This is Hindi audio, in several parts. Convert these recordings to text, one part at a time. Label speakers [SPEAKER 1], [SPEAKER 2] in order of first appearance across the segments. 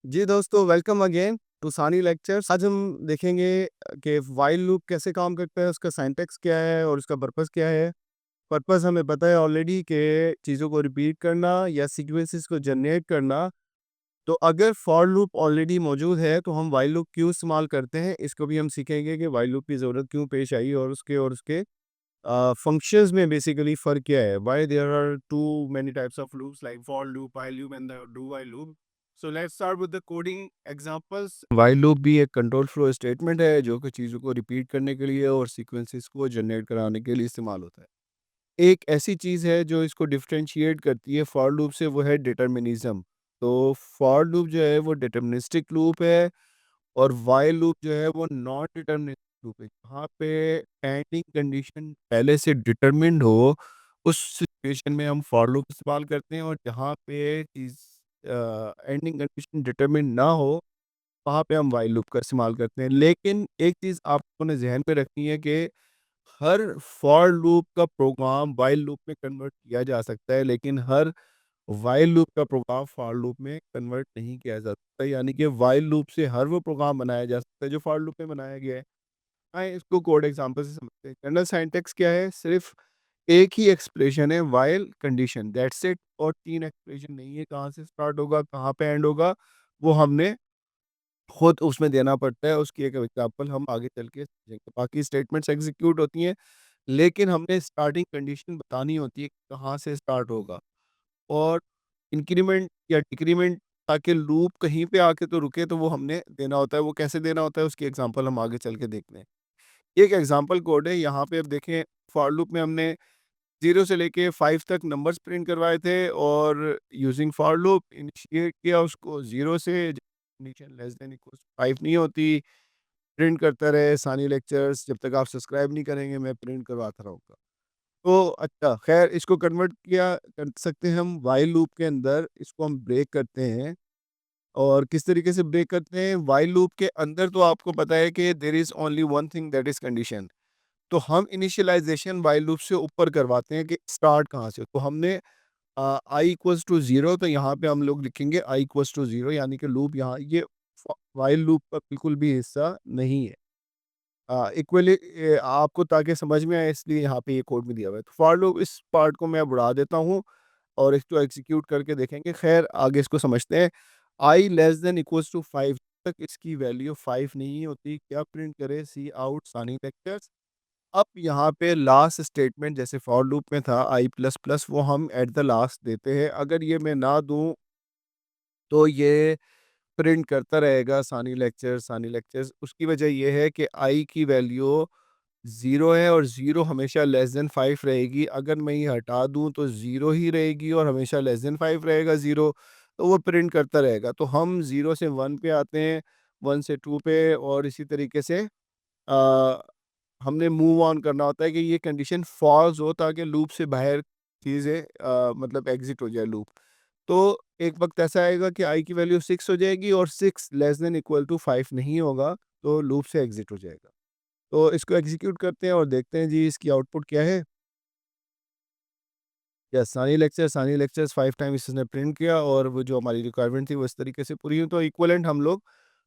[SPEAKER 1] जी दोस्तों, वेलकम अगेन टू सानी लेक्चर्स। आज हम देखेंगे कि व्हाइल लूप कैसे काम करता है, उसका सिंटैक्स क्या है और उसका पर्पस क्या है। पर्पस हमें पता है ऑलरेडी कि चीज़ों को रिपीट करना या सीक्वेंसेस को जनरेट करना। तो अगर फॉर लूप ऑलरेडी मौजूद है तो हम व्हाइल लूप क्यों इस्तेमाल करते हैं, इसको भी हम सीखेंगे कि व्हाइल लूप की ज़रूरत क्यों पेश आई और उसके फंक्शंस में बेसिकली फ़र्क क्या है। Why there are too many types of loops like for loop, while loop and the do while loop. So let's start with the coding examples. While loop भी एक कंट्रोल फ्लो स्टेटमेंट है जो कि चीज़ों को रिपीट करने के लिए और सीक्वेंसेस को जनरेट कराने के लिए इस्तेमाल होता है। एक ऐसी चीज़ है जो इसको डिफरेंशिएट करती है फॉर लूप से, वो है डिटर्मिनिज्म। तो फॉर लूप जो है वो डिटर्मिनिस्टिक लूप है और व्हाइल लूप जो है वो नॉन डिटर्मिनिस्टिक लूप है। जहाँ पे एंडिंग कंडीशन पहले से डिटरमिन्ड हो, उस सिचुएशन में हम फॉर लूप इस्तेमाल करते हैं, और जहाँ पे चीज़ एंडिंग कंडीशन डिटरमिन्ड ना हो, वहाँ पे हम व्हाइल लूप का इस्तेमाल करते हैं। लेकिन एक चीज़ आपको ने ज़हन पे रखनी है कि हर फॉर लूप का प्रोग्राम व्हाइल लूप में कन्वर्ट किया जा सकता है, लेकिन हर व्हाइल लूप का प्रोग्राम फॉर लूप में कन्वर्ट नहीं किया जा सकता। यानी कि व्हाइल लूप से हर वो प्रोग्राम बनाया जा सकता है जो फॉर लूप में बनाया गया है। आइए इसको कोड एग्जांपल से समझते हैं। कर्नल सिंटैक्स क्या है? सिर्फ एक ही एक्सप्रेशन है, व्हाइल कंडीशन, दैट्स इट। और 3 एक्सप्रेशन नहीं है, कहाँ से स्टार्ट होगा, कहाँ पे एंड होगा, वो हमने खुद उसमें देना पड़ता है। उसकी एक एग्जांपल हम आगे चल के समझेंगे। बाकी स्टेटमेंट्स एग्जीक्यूट होती हैं, लेकिन हमने स्टार्टिंग कंडीशन बतानी होती है कि कहाँ से स्टार्ट होगा, और इंक्रीमेंट या डिक्रीमेंट, ताकि लूप कहीं पे आके तो रुके, तो वो हमने देना होता है। वो कैसे देना होता है उसकी एग्जांपल हम आगे चल के देखते हैं। एक एग्जांपल कोड है, यहाँ पे अब देखें। फॉर लूप में हमने 0 से लेके 5 तक नंबर्स प्रिंट करवाए थे, और यूजिंग फॉर लूप इनिशिएट किया उसको 0 से, कंडीशन लेस देन इक्वल 5 नहीं होती। प्रिंट करता रहे सानी लेक्चर्स, जब तक आप सब्सक्राइब नहीं करेंगे मैं प्रिंट करवाता रहूँगा। तो अच्छा, ख़ैर इसको कन्वर्ट किया कर सकते हैं हम व्हाइल लूप के अंदर। इसको हम ब्रेक करते हैं, और किस तरीके से ब्रेक करते हैं? व्हाइल लूप के अंदर तो आपको पता है कि there is only one thing, that is condition. तो हम इनिशियलाइज़ेशन व्हाइल लूप से ऊपर करवाते हैं कि स्टार्ट कहाँ से। तो हमने आई इक्वल्स टू 0, तो यहाँ पे हम लोग लिखेंगे आई इक्वल्स टू 0, यानी कि लूप यहाँ ये व्हाइल लूप का बिल्कुल भी हिस्सा नहीं है। इक्वली आपको ताकि समझ में आए, इसलिए यहाँ पे ये कोड में दिया हुआ है। तो फॉर लूप, इस पार्ट को मैं बढ़ा देता हूँ और इसको एग्जीक्यूट करके देखेंगे। खैर आगे इसको समझते हैं। आई लेस देन इक्वल्स टू 5 तक इसकी वैल्यू 5 नहीं होती। क्या प्रिंट करे? सी आउट सानी लेक्चर्स। अब यहाँ पे लास्ट स्टेटमेंट जैसे फॉर लूप में था आई प्लस प्लस, वो हम एट द लास्ट देते हैं। अगर ये मैं ना दूं तो ये प्रिंट करता रहेगा सानी लेक्चर्स सानी लेक्चर्स। उसकी वजह ये है कि आई की वैल्यू 0 है, और 0 हमेशा लेस देन 5 रहेगी। अगर मैं ये हटा दूँ तो 0 ही रहेगी और हमेशा लेस देन 5 रहेगा 0, तो वो प्रिंट करता रहेगा। तो हम 0 से 1 पे आते हैं, 1 से 2 पे, और इसी तरीके से अ, हमने मूव ऑन करना होता है कि ये कंडीशन फॉल्स हो, ताकि लूप से बाहर चीज़ें मतलब एग्ज़िट हो जाए लूप। तो एक वक़्त ऐसा आएगा कि आई की वैल्यू 6 हो जाएगी और 6 लेस देन इक्वल टू 5 नहीं होगा, तो लूप से एग्ज़िट हो जाएगा। तो इसको एग्ज़ीक्यूट करते हैं और देखते हैं जी इसकी आउटपुट क्या है। यस, सानी लेक्चर्स 5 टाइम इसने प्रिंट किया, और वो जो हमारी रिक्वायरमेंट थी वो इस तरीके से पूरी हुई। तो इक्विवेलेंट हम लोग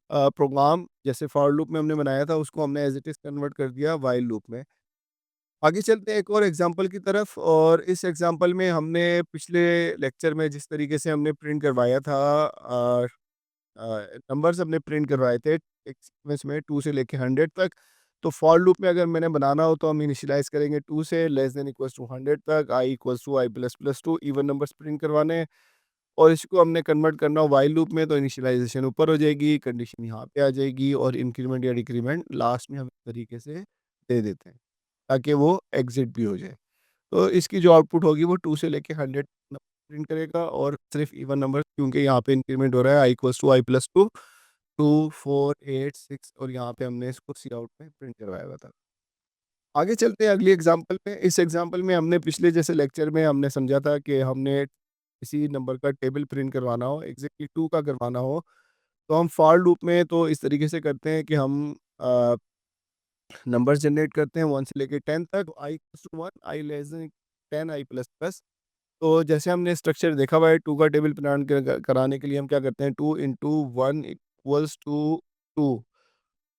[SPEAKER 1] प्रोग्राम जैसे फॉर लूप में हमने बनाया था, उसको हमने एज़ इट इज़ कन्वर्ट कर दिया व्हाइल लूप में। आगे चलते हैं एक और एग्जांपल की तरफ, और इस एग्जांपल में हमने पिछले लेक्चर में जिस तरीके से हमने प्रिंट करवाया था, नंबर्स हमने प्रिंट करवाए थे एक सीक्वेंस में 2 से लेके 100 तक। तो फॉर लूप में अगर मैंने बनाना हो तो हम इनिशियलाइज़ करेंगे 2 से लेस देन इक्वल्स टू 100 तक, i equals to i plus plus 2, even numbers print करवाने हैं। और इसको हमने कन्वर्ट करना हो व्हाइल लूप में, तो इनिशियलाइज़ेशन ऊपर हो जाएगी, कंडीशन यहाँ पे आ जाएगी, और इंक्रीमेंट या डिक्रीमेंट लास्ट में हम इस तरीके से दे देते हैं, ताकि वो एग्ज़िट भी हो जाए। तो इसकी जो आउटपुट होगी वो 2 से लेके 100 प्रिंट करेगा, और सिर्फ इवन नंबर, क्योंकि यहाँ पे इंक्रीमेंट हो रहा है, आई इक्वल्स टू आई प्लस 2, 2, 4, 8, 6, और यहाँ पे हमने इसको सी आउट में प्रिंट करवाया हुआ था। आगे चलते हैं अगली एग्जांपल पे। इस एग्जांपल में हमने पिछले जैसे लेक्चर में हमने समझा था कि हमने किसी नंबर का टेबल प्रिंट करवाना हो, एग्जैक्टली 2 का करवाना हो, तो हम फॉर लूप में तो इस तरीके से करते हैं कि हम नंबर्स जनरेट करते हैं 1 से लेके 10 तक। I equals to 1, i less than 10, i plus plus. तो जैसे हमने स्ट्रक्चर देखा हुआ है, 2 का टेबल प्लान कराने के लिए हम क्या करते हैं, 2 इंटू 1 इक्वल्स टू 2।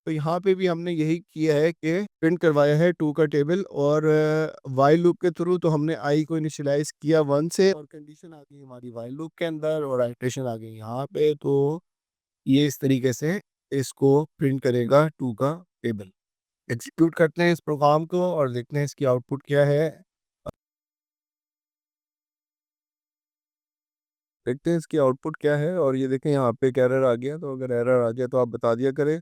[SPEAKER 1] तो यहाँ पे भी हमने यही किया है कि प्रिंट करवाया है 2 का टेबल, और वाइल लूप के थ्रू तो हमने आई को इनिशियलाइज किया 1 से, और कंडीशन आ गई हमारी वाइल लूप के अंदर, और आइटरेशन आ गई यहाँ पे। तो ये इस तरीके से इसको प्रिंट करेगा 2 का टेबल। एग्जीक्यूट करते हैं इस प्रोग्राम को और देखते हैं इसकी आउटपुट क्या है। देखते हैं इसकी आउटपुट क्या है, और ये देखें यहाँ पे एक एरर आ गया। तो अगर एरर आ जाए तो आप बता दिया करें।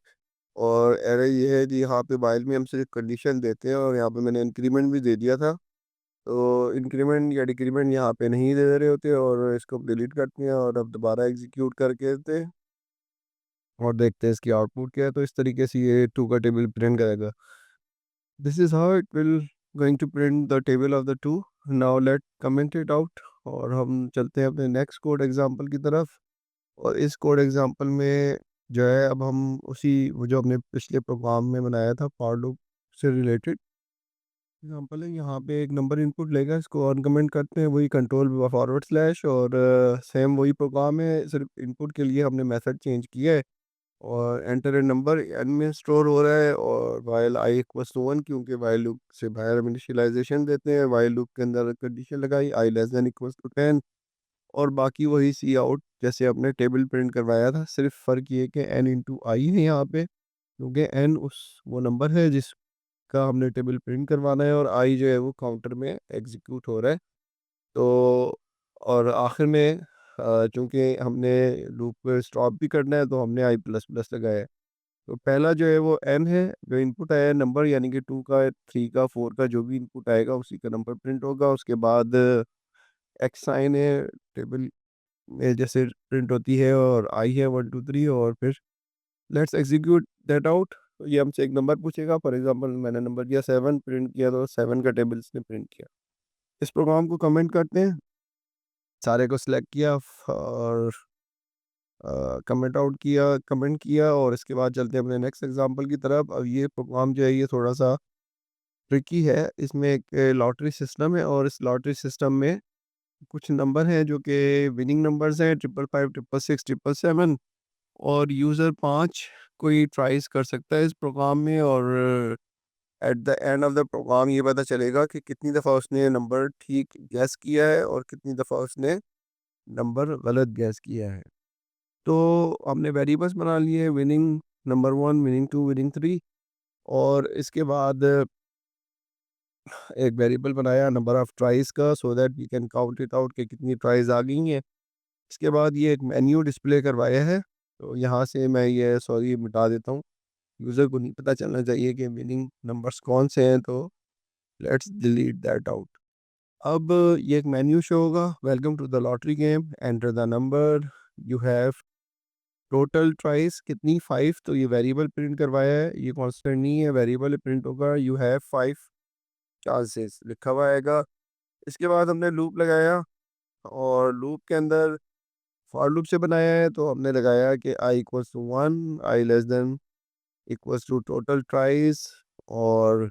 [SPEAKER 1] और एरर ये है जी, यहाँ पे वाइल में हम सिर्फ कंडीशन देते हैं, और यहाँ पे मैंने इंक्रीमेंट भी दे दिया था। तो इंक्रीमेंट या डिक्रीमेंट यहाँ पे नहीं दे रहे होते, और इसको डिलीट करते हैं और अब दोबारा एग्जीक्यूट करके देते हैं और देखते हैं इसकी आउटपुट क्या है। तो इस तरीके से ये 2 का टेबल प्रिंट करेगा। This is how it will going to print the table of the 2। Now let comment it out, और हम चलते हैं अपने नेक्स्ट कोड एग्जांपल की तरफ। और इस कोड एग्जांपल में जो है, अब हम उसी वो जो हमने पिछले प्रोग्राम में बनाया था फॉर लूप से रिलेटेड एग्जांपल है। यहाँ पे एक नंबर इनपुट लेगा, इसको अनकमेंट करते हैं, वही कंट्रोल फॉरवर्ड स्लैश, और सेम वही प्रोग्राम है, सिर्फ इनपुट के लिए हमने मेथड चेंज किया है। और एंटर ए नंबर एन में स्टोर हो रहा है, और वाइल आई इक्वल्स टू 1, क्योंकि वाइल लूप से बाहर हम इनिशियलाइजेशन देते हैं। वाइल लूप के अंदर कंडीशन लगाई आई लेस देन इक्वल्स टू 10, और बाकी वही सी आउट जैसे अपने टेबल प्रिंट करवाया था। सिर्फ फ़र्क ये कि एन इंटू आई है यहाँ पे, क्योंकि एन उस वो नंबर है जिसका हमने टेबल प्रिंट करवाना है, और आई जो है वो काउंटर में एग्जीक्यूट हो रहा है। तो और आखिर में चूँकि हमने लूप स्टॉप भी करना है, तो हमने आई प्लस प्लस लगाया है। तो पहला जो है वो एन है, जो इनपुट आया है नंबर, यानी कि 2 का 3 का 4 का जो भी इनपुट आएगा उसी का नंबर प्रिंट होगा। उसके बाद एक्स साइन है टेबल में जैसे प्रिंट होती है, और आई है 1 2 3, और फिर लेट्स एग्जीक्यूट दैट आउट। तो ये हमसे एक नंबर पूछेगा। फॉर एग्जांपल मैंने नंबर दिया 7, प्रिंट किया तो 7 का टेबल इसने प्रिंट किया। इस प्रोग्राम को कमेंट करते हैं, सारे को सिलेक्ट किया और कमेंट किया, और इसके बाद चलते हैं अपने नेक्स्ट एग्जांपल की तरफ। अब ये प्रोग्राम जो है ये थोड़ा सा ट्रिकी है। इसमें एक लॉटरी सिस्टम है, और इस लॉटरी सिस्टम में कुछ नंबर हैं जो कि विनिंग नंबर्स हैं, 555, 666, 777, और यूज़र 5 कोई ट्राइज़ कर सकता है इस प्रोग्राम में। और at the end of the program ये पता चलेगा कि कितनी दफ़ा उसने नंबर ठीक गैस किया है और कितनी दफ़ा उसने नंबर गलत गैस किया है। तो हमने वेरिएबल्स बना लिए, विनिंग नंबर 1, विनिंग 2, विनिंग 3, और इसके बाद एक वेरिएबल बनाया नंबर ऑफ ट्राइज़ का, so that we can count it out कि कितनी ट्राइज़ आ गई हैं। इसके बाद ये एक मेन्यू डिस्प्ले करवाया है। तो यहाँ से मैं ये सॉरी मिटा देता हूँ, यूज़र को नहीं पता चलना चाहिए कि विनिंग नंबर्स कौन से हैं। तो लेट्स डिलीट दैट आउट। अब ये एक मेन्यू शो होगा, welcome to the lottery game, enter the number you have, total tries कितनी 5। तो ये वेरिएबल प्रिंट करवाया है, ये कांस्टेंट नहीं है, वेरिएबल प्रिंट होगा। यू हैव 5 चांसेस लिखा हुआ आएगा। इसके बाद हमने लूप लगाया, और लूप के अंदर फॉर लूप से बनाया है, तो हमने लगाया कि i equals to 1, i less than equals to total tries, और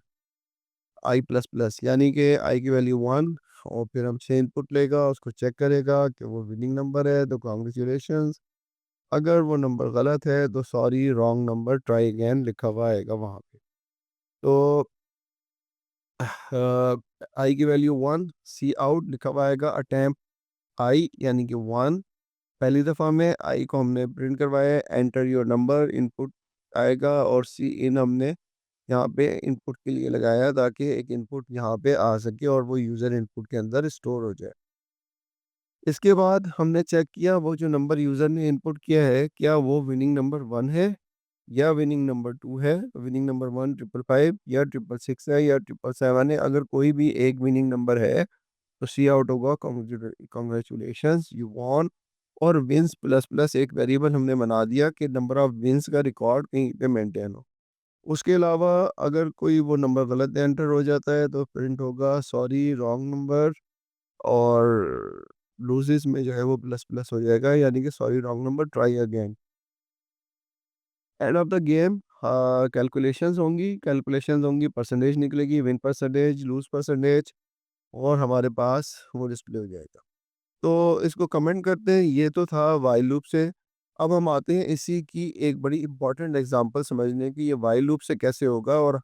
[SPEAKER 1] आई प्लस प्लस, यानी कि आई की वैल्यू 1, और फिर हमसे इनपुट लेगा, उसको चेक करेगा कि वो विनिंग नंबर है तो कॉन्ग्रेचुलेशंस। अगर वो नंबर गलत है तो sorry wrong number, try again लिखा हुआ आएगा वहाँ पे। तो आई की वैल्यू 1, सी आउट लिखा हुआ आएगा, अटैम्प्ट आई यानी कि 1, पहली दफ़ा में आई को हमने प्रिंट करवाया है। एंटर योर नंबर इनपुट आएगा, और सी इन हमने यहाँ पे इनपुट के लिए लगाया ताकि एक इनपुट यहाँ पे आ सके और वो यूज़र इनपुट के अंदर स्टोर हो जाए। इसके बाद हमने चेक किया वो जो नंबर यूज़र ने इनपुट किया है, क्या वो विनिंग नंबर 1 है या विनिंग नंबर 2 है, विनिंग नंबर 1 555 या 666 है या 777 है। अगर कोई भी एक विनिंग नंबर है तो सी आउट होगा कॉन्ग्रेचुलेशंस यू वॉन। और विंस प्लस प्लस एक वेरिएबल हमने बना दिया कि नंबर ऑफ विंस का रिकॉर्ड कहीं पे मेंटेन हो। उसके अलावा अगर कोई वो नंबर गलत एंटर हो जाता है तो प्रिंट होगा सॉरी रॉन्ग नंबर, और लूज़िस में जो है वो प्लस प्लस हो जाएगा, यानी कि sorry wrong number, try again. And of the game calculations होंगी, परसेंटेज निकलेगी, विन परसेंटेज, लूज परसेंटेज, और हमारे पास वो डिस्प्ले हो जाएगा। तो इसको कमेंट करते हैं। ये तो था व्हाइल लूप से। अब हम आते हैं इसी की एक बड़ी इंपॉर्टेंट एग्जांपल समझने की, ये व्हाइल लूप से कैसे होगा और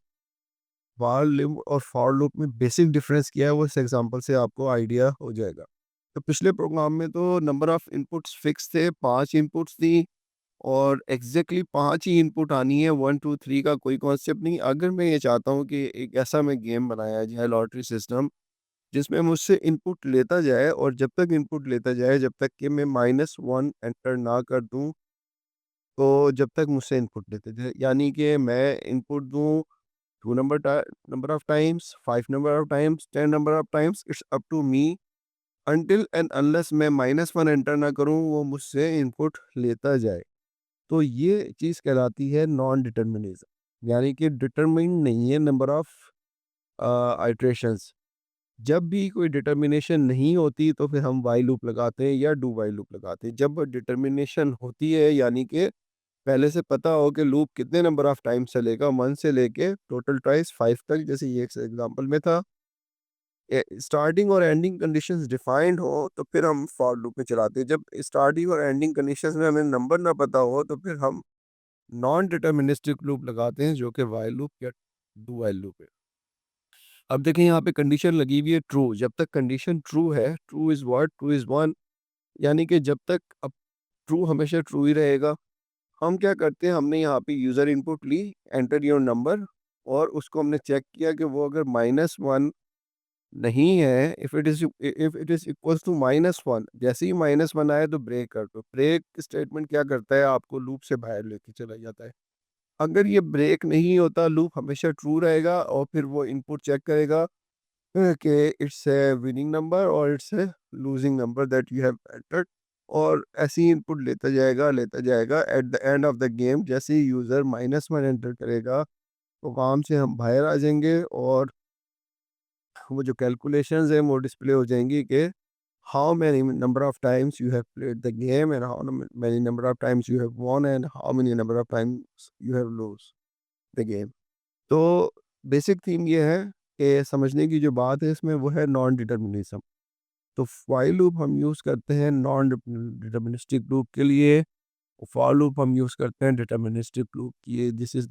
[SPEAKER 1] व्हाइल लूप और फॉर लूप में बेसिक डिफरेंस क्या है, वो इस एग्जांपल से आपको आइडिया हो जाएगा। तो पिछले प्रोग्राम में तो नंबर ऑफ इनपुट्स फिक्स थे, 5 इनपुट्स थी और एग्जैक्टली 5 ही इनपुट आनी है, 1 2 3 का कोई कॉन्सेप्ट नहीं। अगर मैं ये चाहता हूँ कि एक ऐसा मैं गेम बनाया जाए, लॉटरी सिस्टम, जिसमें मुझसे इनपुट लेता जाए और जब तक इनपुट लेता जाए, जब तक कि मैं -1 एंटर ना कर दूँ, तो जब तक मुझसे इनपुट लेते जाए, यानी कि मैं इनपुट दूँ 2 number of times, 5 number of times, 10 number of times, it's up to me until and unless मैं -1 एंटर ना करूँ, वो मुझसे इनपुट लेता जाए। तो ये चीज़ कहलाती है नॉन डिटरमिनिज़्म, यानी कि डिटरमिन्ड नहीं है नंबर ऑफ इटरेशंस। जब भी कोई डिटर्मिनेशन नहीं होती तो फिर हम व्हाइल लूप लगाते हैं या डू व्हाइल लूप लगाते हैं। जब डिटर्मिनेशन होती है, यानी कि पहले से पता हो कि लूप कितने नंबर ऑफ टाइम चलेगा, 1 से लेके टोटल ट्वाइस 5 तक, जैसे ये एक एग्जांपल में था। स्टार्टिंग और एंडिंग कंडीशंस डिफाइंड हो तो फिर हम फॉर लूप में चलाते हैं। जब स्टार्टिंग और एंडिंग कंडीशंस में हमें नंबर ना पता हो तो फिर हम नॉन डिटर्मिनिस्टिक लूप लगाते हैं, जो कि व्हाइल लूप या डू व्हाइल लूप है। अब देखें, यहाँ पे कंडीशन लगी हुई है ट्रू। जब तक कंडीशन ट्रू है, true is what? True is 1, यानी कि जब तक अब ट्रू हमेशा ट्रू ही रहेगा। हम क्या करते हैं, हमने यहाँ पे यूज़र इनपुट ली, एंटर योर नंबर, और उसको हमने चेक किया कि वो अगर -1 नहीं है, if it is equals to -1, जैसे ही -1 आए तो ब्रेक कर दो। ब्रेक स्टेटमेंट क्या करता है, आपको लूप से बाहर लेके चला जाता है। अगर ये ब्रेक नहीं होता, लूप हमेशा ट्रू रहेगा और फिर वो इनपुट चेक करेगा कि इट्स ए विनिंग नंबर और it's a losing number that you have entered, और ऐसे ही इनपुट लेता जाएगा। Eight the end of the game जैसे ही यूज़र -1 एंटर करेगा, तो काम से हम बाहर आ जाएंगे और वो जो कैलकुलेशंस हैं वो डिस्प्ले हो जाएंगी कि how many number of times you have played the game and how many number of times you have von and how many number of times you have lose the game. तो बेसिक थीम ये है कि समझने की जो बात है इसमें, वो है नॉन डिटर्मिनिज्म। तो व्हाइल लूप हम यूज़ करते हैं नॉन डिटर्मिनिस्टिक लूप के लिए, फॉर लूप हम यूज़ करते हैं डिटर्मिनिस्टिक लूप के लिए। This is the